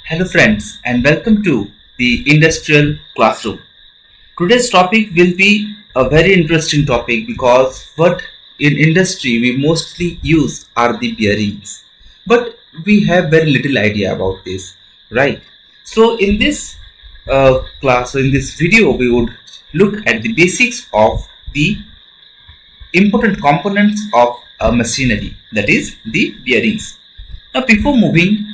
Hello friends and welcome to the industrial classroom. Today's topic will be a very interesting topic because what in industry we mostly use are the bearings. But we have very little idea about this, right? So in this class, in this video, we would look at the basics of the important components of a machinery, that is the bearings. Now before moving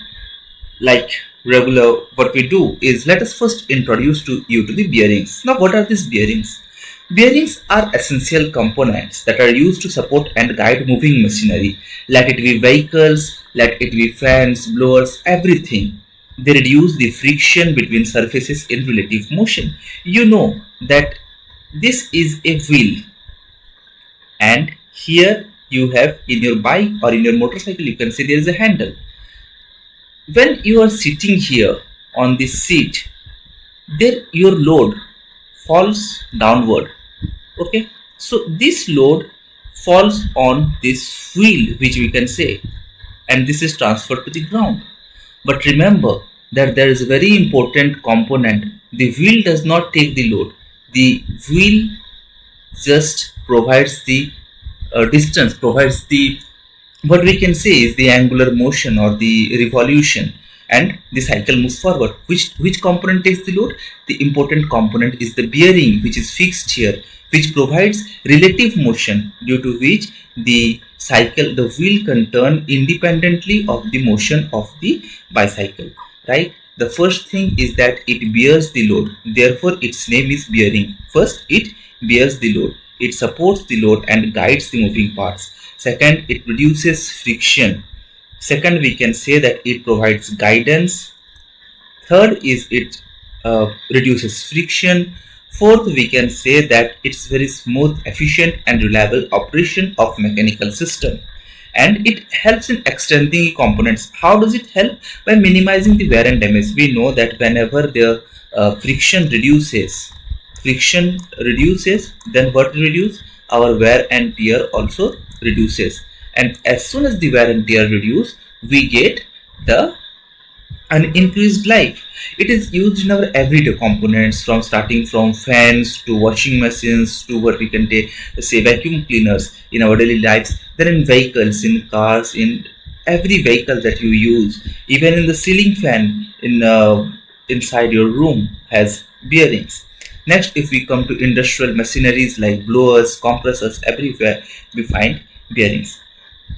like regular, what we do is let us first introduce to you to the bearings. Now what are these bearings? Bearings are essential components that are used to support and guide moving machinery. Let it be vehicles, let it be fans, blowers, everything. They reduce the friction between surfaces in relative motion. You know that this is a wheel, and here you have in your bike or in your motorcycle, you can see there is a handle. When you are sitting here on this seat, there your load falls downward. Okay, so this load falls on this wheel, which we can say, and this is transferred to the ground. But remember that there is a very important component. The wheel does not take the load. The wheel just provides the distance, provides the, what we can say is the angular motion or the revolution, and the cycle moves forward. Which component takes the load? The important component is the bearing, which is fixed here, which provides relative motion, due to which the wheel can turn independently of the motion of the bicycle, right? The first thing is that it bears the load, therefore its name is bearing. First, it bears the load, it supports the load and guides the moving parts. Second, it reduces friction. Second, we can say that it provides guidance. Third is it reduces friction. Fourth, we can say that it's very smooth, efficient and reliable operation of mechanical system. And it helps in extending components. How does it help? By minimizing the wear and damage. We know that whenever the friction reduces, then what reduce? Our wear and tear also reduces. And as soon as the wear and tear reduce, we get the an increased life. It is used in our everyday components, from starting from fans to washing machines to what we can take, say, vacuum cleaners in our daily lives. Then in vehicles, in cars, in every vehicle that you use, even in the ceiling fan in inside your room has bearings. Next, if we come to industrial machineries like blowers, compressors, everywhere we find bearings.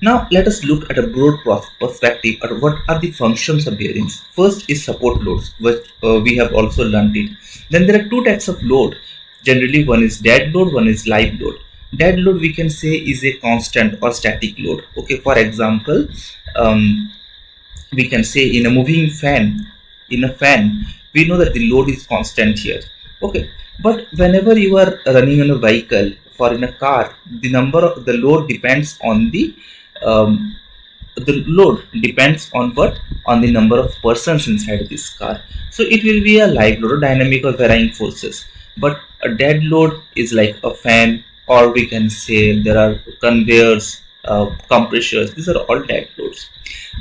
Now let us look at a broad perspective at what are the functions of bearings. First is support loads, which we have also learned it. Then there are two types of load. Generally, one is dead load, one is live load. Dead load, we can say, is a constant or static load. Okay, for example, we can say in a moving fan, we know that the load is constant here. Okay, but whenever you are running on a vehicle, for in a car, the load depends on the load depends on what? On the number of persons inside this car. So it will be a live load, or dynamic or varying forces. But a dead load is like a fan, or we can say there are conveyors, compressors. These are all dead loads.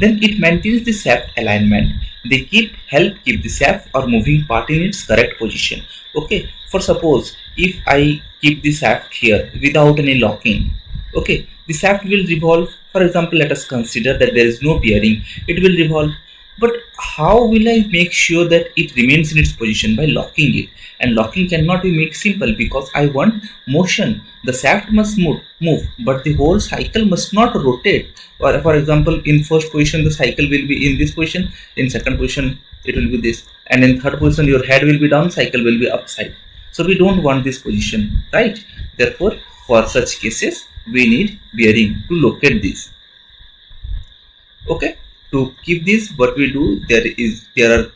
Then it maintains the shaft alignment. They help keep the shaft or moving part in its correct position. Okay, for suppose if I keep the shaft here without any locking, okay, the shaft will revolve. For example, let us consider that there is no bearing, it will revolve. But how will I make sure that it remains in its position? By locking it. And locking cannot be made simple, because I want motion. The shaft must move, but the whole cycle must not rotate. Or for example, in first position the cycle will be in this position, in second position it will be this, and in third position your head will be down, cycle will be upside. So we don't want this position, right? Therefore, for such cases we need bearing to locate this. Okay, to keep this, what we do, there are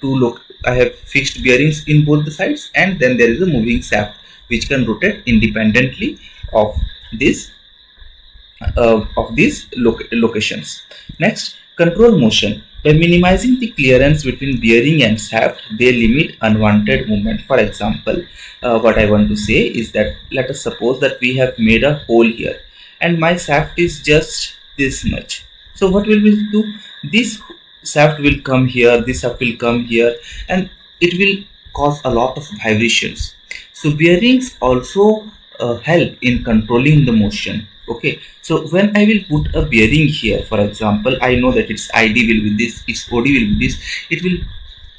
I have fixed bearings in both the sides, and then there is a moving shaft which can rotate independently of this of these locations. Next, control motion. By minimizing the clearance between bearing and shaft, they limit unwanted movement. For example, what I want to say is that let us suppose that we have made a hole here, and my shaft is just this much. So what will we do? This shaft will come here, this shaft will come here, and it will cause a lot of vibrations. So bearings also help in controlling the motion. Okay, so when I will put a bearing here, for example, I know that its id will be this, its od will be this, it will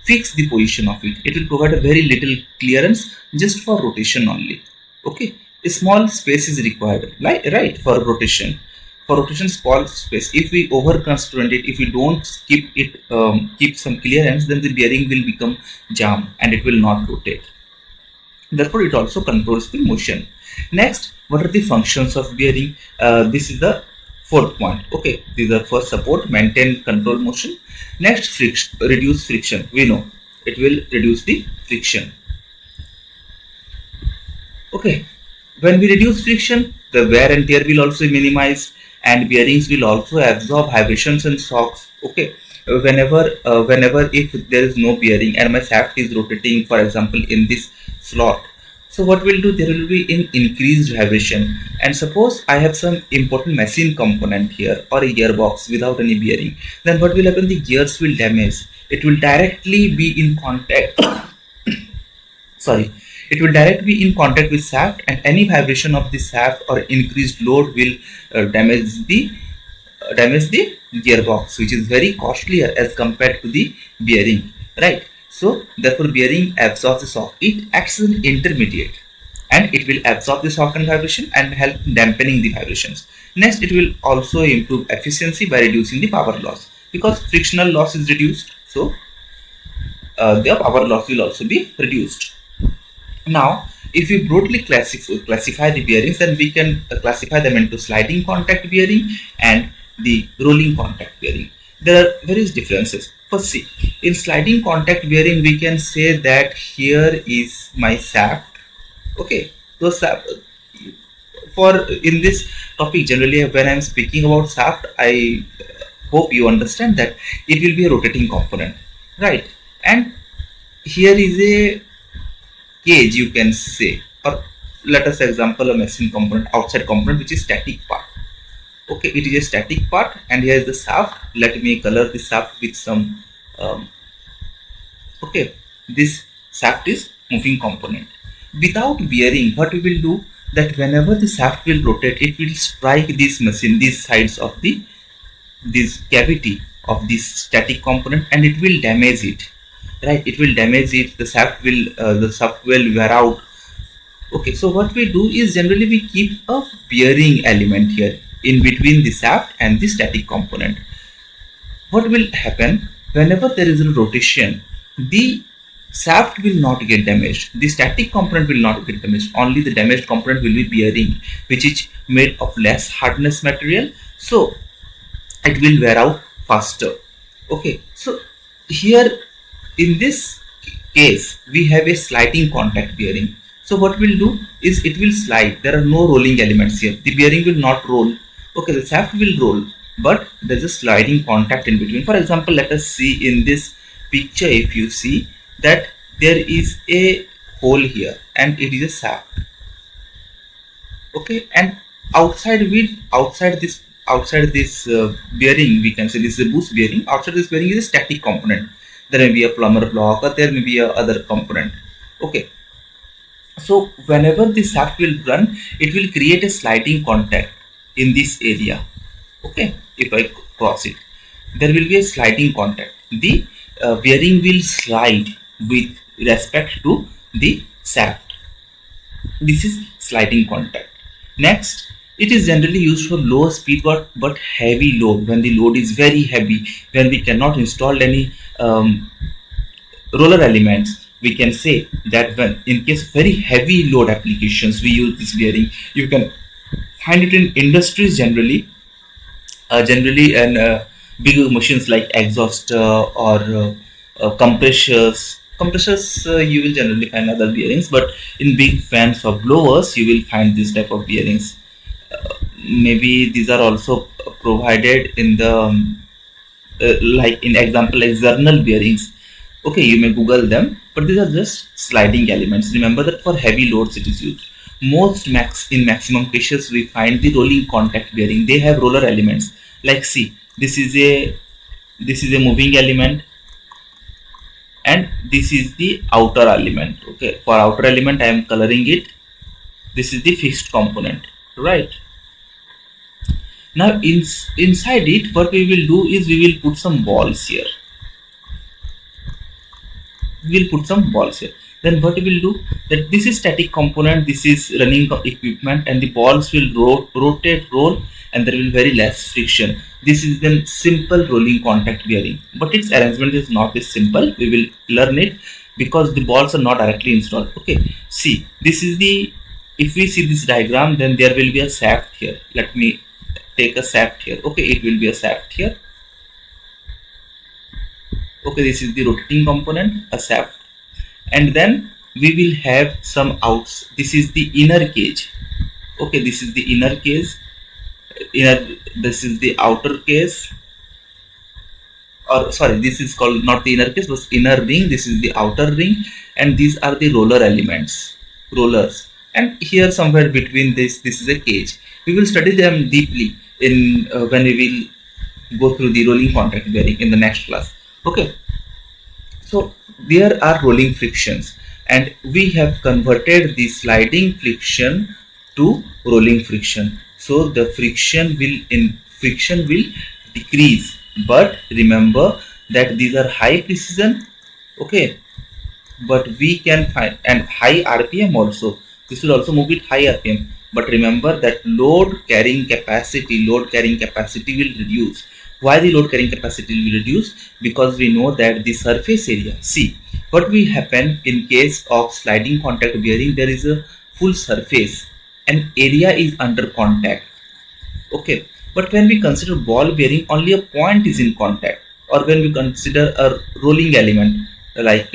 fix the position of it, it will provide a very little clearance just for rotation only. Okay, a small space is required, like right, for rotation. For rotation, small space, if we over constrain it, if we don't keep it, keep some clearance, then the bearing will become jam and it will not rotate. Therefore it also controls the motion. Next, what are the functions of bearing? This is the fourth point. Okay, these are first, support, maintain, control motion. Next, friction, reduce friction. We know it will reduce the friction. Okay, when we reduce friction, the wear and tear will also minimize, and bearings will also absorb vibrations and shocks. Okay, whenever if there is no bearing and my shaft is rotating, for example in this slot, so what will do, there will be an increased vibration. And suppose I have some important machine component here or a gearbox without any bearing, then what will happen, the gears will damage, it will directly be in contact sorry, it will directly be in contact with shaft, and any vibration of the shaft or increased load will damage the gearbox, which is very costlier as compared to the bearing, right? So therefore bearing absorbs the shock, it acts as an intermediate, and it will absorb the shock and vibration and help dampening the vibrations. Next, it will also improve efficiency by reducing the power loss, because frictional loss is reduced, so the power loss will also be reduced. Now, if we broadly classify the bearings, then we can classify them into sliding contact bearing and the rolling contact bearing. There are various differences. First, see, in sliding contact bearing, we can say that here is my shaft. Okay, so for in this topic, generally when I am speaking about shaft, I hope you understand that it will be a rotating component, right? And here is a cage, you can say, or let us example a machine component, outside component, which is static part. Okay, it is a static part, and here is the shaft. Let me color the shaft with some okay, this shaft is moving component. Without bearing, what we will do, that whenever the shaft will rotate, it will strike this machine, these sides of the this cavity of this static component, and it will damage it, right? It will damage it, the shaft will wear out. Okay, so what we do is generally we keep a bearing element here in between the shaft and the static component. What will happen, whenever there is a rotation, the shaft will not get damaged, the static component will not get damaged, only the damaged component will be bearing, which is made of less hardness material, so it will wear out faster. Okay, so here in this case we have a sliding contact bearing. So what we'll do is it will slide, there are no rolling elements here, the bearing will not roll. Okay, the shaft will roll, but there's a sliding contact in between. For example, let us see in this picture, if you see that there is a hole here and it is a shaft. Okay, and outside this bearing, we can say this is a boost bearing. Outside this bearing is a static component. There may be a plumber block, or there may be a other component. Okay, so whenever the shaft will run, it will create a sliding contact in this area. Okay, if I cross it, there will be a sliding contact. The bearing will slide with respect to the shaft. This is sliding contact. Next, it is generally used for low speed but heavy load, when the load is very heavy, when we cannot install any roller elements. We can say that when in case very heavy load applications, we use this bearing. You can find it in industries generally, and big machines like exhaust or compressors. You will generally find other bearings, but in big fans or blowers you will find this type of bearings. Maybe these are also provided in the like in example like Zernal bearings. Okay, you may google them, but these are just sliding elements. Remember that for heavy loads it is used. In maximum cases we find the rolling contact bearing. They have roller elements. Like see, this is a this is a moving element, and this is the outer element. Okay, for outer element I am coloring it. This is the fixed component, right? Now inside it, what we will do is we will put some balls here. We will put some balls here. Then what we will do, that this is static component, this is running equipment, and the balls will roll, and there will be very less friction. This is then simple rolling contact bearing, but its arrangement is not this simple. We will learn it because the balls are not directly installed. Okay, see, this is the, if we see this diagram, then there will be a shaft here. Let me take a shaft here. Okay, it will be a shaft here. Okay, this is the rotating component, a shaft, and then we will have some outs. This is the inner cage. Okay, this is the inner cage. This is the outer cage, or sorry, this is called not the inner cage but inner ring. This is the outer ring, and these are the roller elements, rollers, and here somewhere between this is a cage. We will study them deeply in when we will go through the rolling contact bearing in the next class. Okay, so there are rolling frictions, and we have converted the sliding friction to rolling friction. So the friction will decrease, but remember that these are high precision. Okay, but we can find, and high RPM also. This will also move with high RPM. But remember that load carrying capacity will reduce. Why the load carrying capacity will reduce? Because we know that the surface area. See, what will happen in case of sliding contact bearing? There is a full surface and area is under contact. Okay, but when we consider ball bearing, only a point is in contact. Or when we consider a rolling element like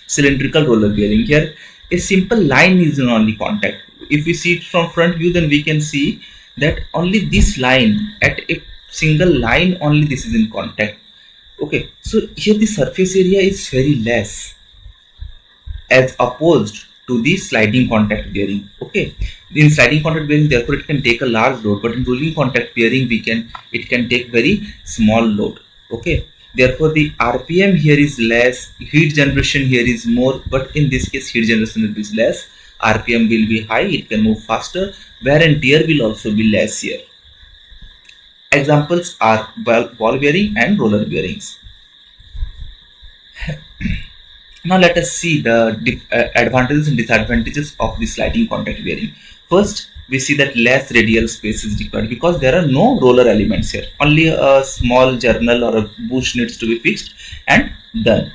cylindrical roller bearing, here a simple line is in only contact. If we see it from front view, then we can see that only this line, at a single line only, this is in contact. Okay, so here the surface area is very less as opposed to the sliding contact bearing. Okay, in sliding contact bearing, therefore it can take a large load, but in rolling contact bearing it can take very small load. Okay, therefore the RPM here is less, heat generation here is more, but in this case heat generation will be less, RPM will be high, it can move faster, wear and tear will also be less here. Examples are ball bearing and roller bearings. Now let us see the advantages and disadvantages of the sliding contact bearing. First, we see that less radial space is required because there are no roller elements here. Only a small journal or a bush needs to be fixed and done.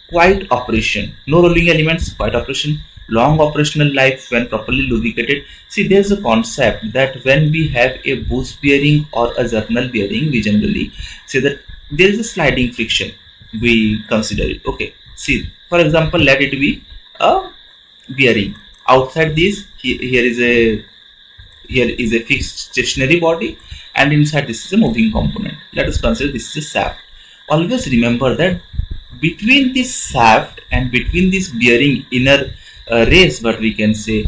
Quiet operation, no rolling elements, quiet operation, long operational life when properly lubricated. See, there's a concept that when we have a bush bearing or a journal bearing, we generally say that there is a sliding friction. We consider it. Okay, see, for example, let it be a bearing. Outside this, here is a fixed stationary body, and inside this is a moving component. Let us consider this is a shaft. Always remember that between this shaft and between this bearing inner race, what we can say,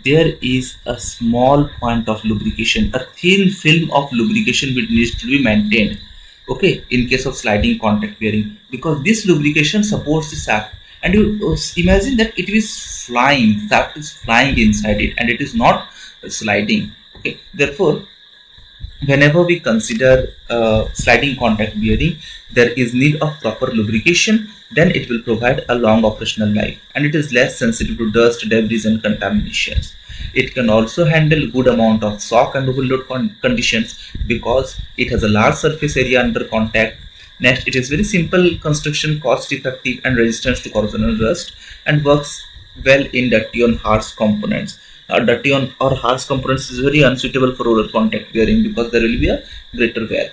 there is a small point of lubrication, a thin film of lubrication which needs to be maintained. Okay, in case of sliding contact bearing, because this lubrication supports the shaft, and you imagine that it is flying, shaft is flying inside it, and it is not sliding. Okay, therefore whenever we consider sliding contact bearing, there is need of proper lubrication, then it will provide a long operational life, and it is less sensitive to dust, debris and contaminations. It can also handle good amount of shock and overload conditions because it has a large surface area under contact. Next, it is very simple construction, cost effective and resistant to corrosion and rust, and works well in dirty on harsh components. Dirty on or harsh components is very unsuitable for roller contact bearing because there will be a greater wear.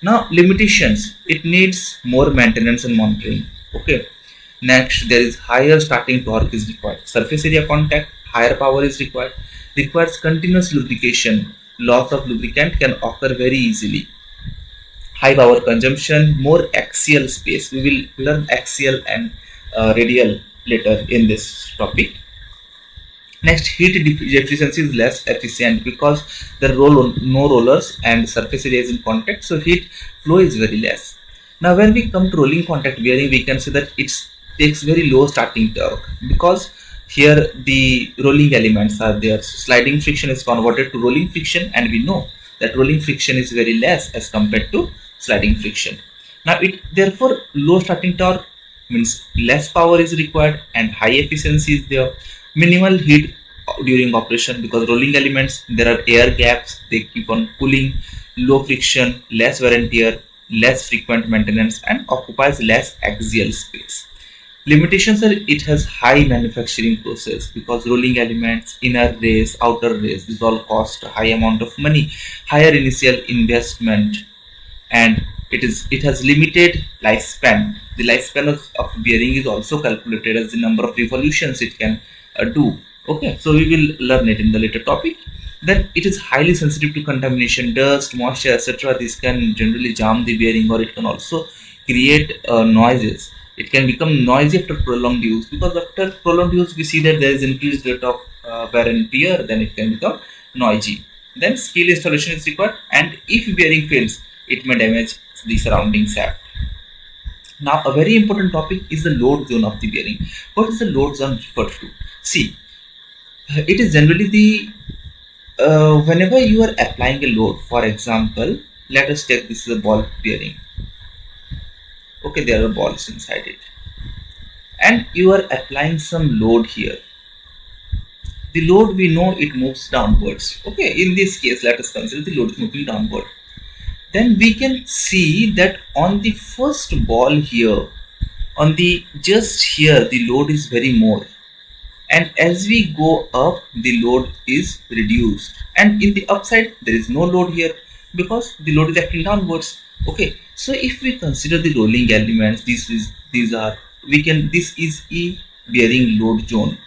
Now, limitations, it needs more maintenance and monitoring. Okay. Next, there is higher starting torque is required. Surface area contact, higher power is required. Requires continuous lubrication. Loss of lubricant can occur very easily. High power consumption, more axial space. We will learn axial and radial later in this topic. Next, heat efficiency is less efficient because there are no rollers and surface area is in contact, so heat flow is very less. Now, when we come to rolling contact bearing, we can say that it takes very low starting torque because here the rolling elements are there. So sliding friction is converted to rolling friction, and we know that rolling friction is very less as compared to sliding friction. Now, it therefore low starting torque means less power is required and high efficiency is there. Minimal heat during operation because rolling elements there are air gaps, they keep on cooling. Low friction, less wear and tear, less frequent maintenance, and occupies less axial space. Limitations are it has high manufacturing process because rolling elements, inner race, outer race, these all cost a high amount of money, higher initial investment, and it has limited lifespan. The lifespan of bearing is also calculated as the number of revolutions it can do. Okay, so we will learn it in the later topic. Then it is highly sensitive to contamination, dust, moisture, etc. This can generally jam the bearing, or it can also create noises. It can become noisy after prolonged use because after prolonged use we see that there is increased rate of wear and tear. Then it can become noisy. Then skill installation is required, and if bearing fails, it may damage the surrounding shaft. Now, a very important topic is the load zone of the bearing. What is the load zone referred to? See, it is generally the whenever you are applying a load. For example, let us take this is a ball bearing. Okay, there are balls inside it, and you are applying some load here. The load we know it moves downwards. Okay, in this case, let us consider the load is moving downward. Then we can see that on the first ball here, on the just here, the load is very more, and as we go up, the load is reduced, and in the upside there is no load here because the load is acting downwards. Okay, so if we consider the rolling elements, this is a bearing load zone.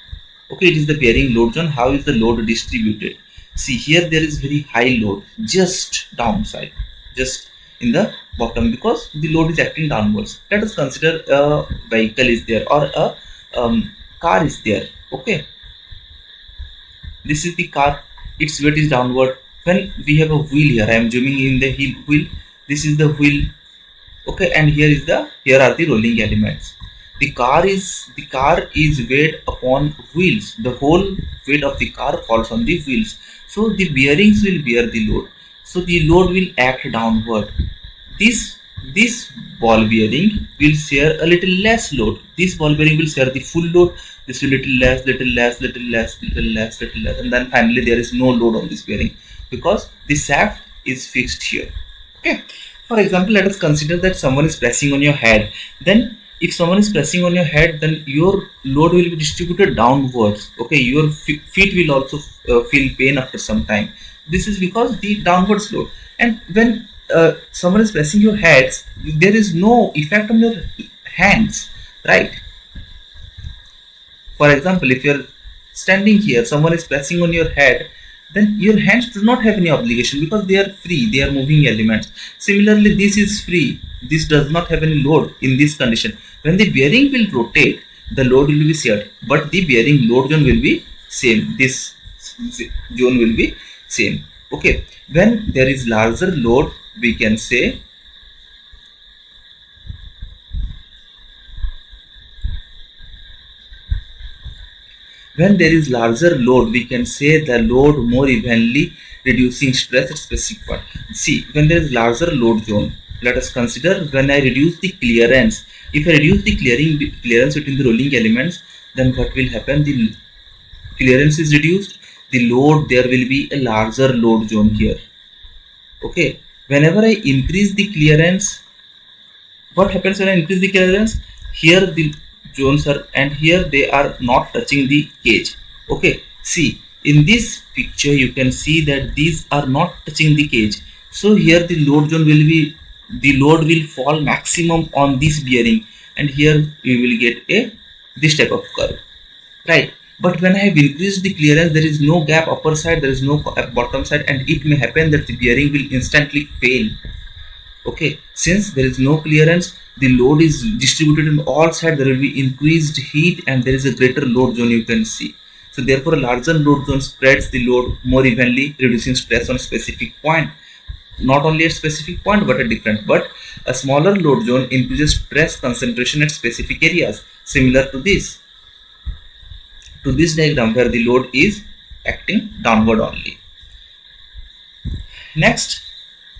Okay, it is the bearing load zone. How is the load distributed? See, here there is very high load just downside, just in the bottom because the load is acting downwards. Let us consider a vehicle is there or a car is there. Okay, this is the car, its weight is downward. When we have a wheel here, I am zooming in the wheel. This is the wheel. Okay, and here are the rolling elements. The car is weighed upon wheels. The whole weight of the car falls on the wheels. So the bearings will bear the load. So the load will act downward. This ball bearing will share a little less load. This ball bearing will share the full load. This will little less, little less, little less, little less, little less, and then finally there is no load on this bearing because the shaft is fixed here. Okay. For example, let us consider that someone is pressing on your head. Then if someone is pressing on your head, then your load will be distributed downwards. Okay, your feet will also feel pain after some time. This is because the downwards load. And when someone is pressing your heads, there is no effect on your hands, right? For example, if you're standing here, someone is pressing on your head, then your hands do not have any obligation because they are free, they are moving elements. Similarly, this is free, this does not have any load in this condition. When the bearing will rotate, the load will be shared, but the bearing load zone will be same. This zone will be same. Okay, when there is larger load, we can say the load more evenly reducing stress at specific point. See, when there is larger load zone, let us consider when I reduce the clearance. If I reduce the clearance between the rolling elements, then what will happen? The clearance is reduced. The load, there will be a larger load zone here. Okay, whenever I increase the clearance, what happens when I increase the clearance? Here the zones are, and here they are not touching the cage. Okay, see, in this picture you can see that these are not touching the cage. So here the load zone will be, the load will fall maximum on this bearing, and here we will get this type of curve, right? But when I have increased the clearance, there is no gap upper side, there is no bottom side, and it may happen that the bearing will instantly fail. Okay, since there is no clearance, the load is distributed on all sides, there will be increased heat and there is a greater load zone you can see. So therefore, a larger load zone spreads the load more evenly, reducing stress on specific point. Not only at specific point, but at different. But a smaller load zone increases stress concentration at specific areas, similar to this diagram where the load is acting downward only. Next,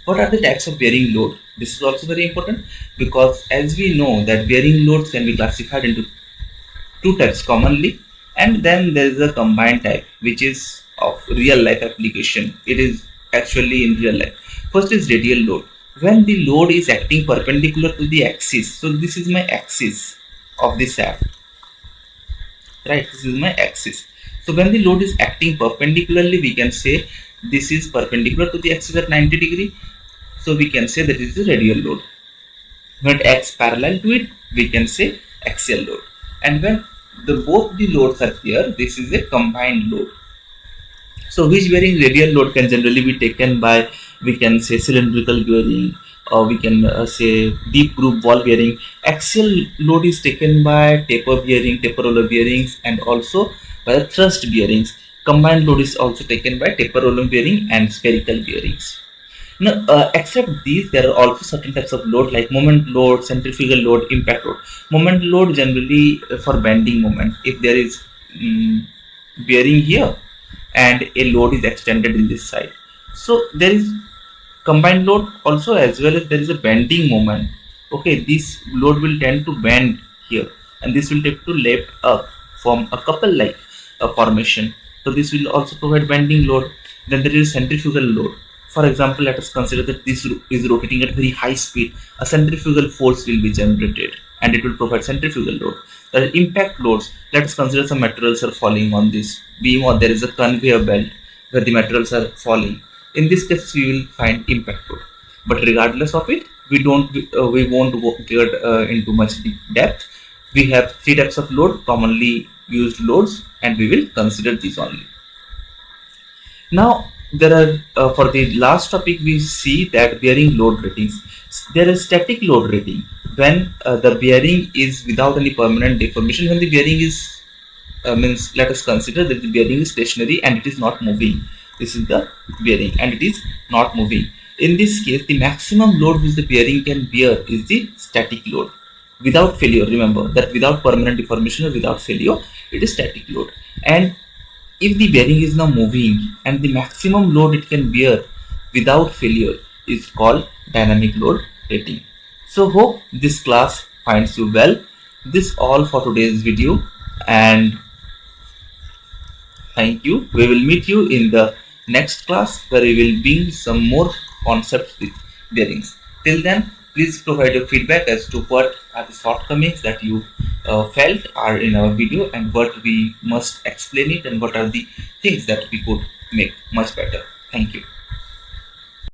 what are the types of bearing load? This is also very important because as we know that bearing loads can be classified into two types commonly, and then there is a combined type which is of real life application. It is actually in real life. First is radial load. When the load is acting perpendicular to the axis, so this is my axis of the shaft, right? This is my axis. So when the load is acting perpendicularly, we can say this is perpendicular to the axis at 90 degree. So we can say that is the radial load. When it acts parallel to it, we can say axial load. And when both the loads are there, this is a combined load. So which bearing radial load can generally be taken by, we can say cylindrical bearing, or we can say deep groove ball bearing. Axial load is taken by taper bearing, taper roller bearings, and also by the thrust bearings. Combined load is also taken by taper roller bearing and spherical bearings. Now, except these, there are also certain types of load like moment load, centrifugal load, impact load. Moment load generally for bending moment. If there is bearing here and a load is extended in this side, so there is combined load also, as well as there is a bending moment. Okay, this load will tend to bend here, and this will take to lift up, form a couple like a formation. So this will also provide bending load. Then there is centrifugal load. For example, let us consider that this is rotating at very high speed. A centrifugal force will be generated and it will provide centrifugal load. There are impact loads. Let us consider some materials are falling on this beam, or there is a conveyor belt where the materials are falling. In this case, we will find impact load. But regardless of it, we won't get into much deep depth. We have three types of load, commonly used loads, and we will consider these only. Now, there are for the last topic, we see that bearing load ratings. There is static load rating when the bearing is without any permanent deformation. When the bearing is means, let us consider that the bearing is stationary and it is not moving. This is the bearing and it is not moving. In this case, the maximum load which the bearing can bear is the static load without failure. Remember that without permanent deformation or without failure, it is static load. And if the bearing is now moving, and the maximum load it can bear without failure is called dynamic load rating. So hope this class finds you well. This all for today's video, and thank you. We will meet you in the next class where we will bring some more concepts with bearings. Till then, please provide your feedback as to what are the shortcomings that you felt are in our video, and what we must explain it, and what are the things that we could make much better. Thank you.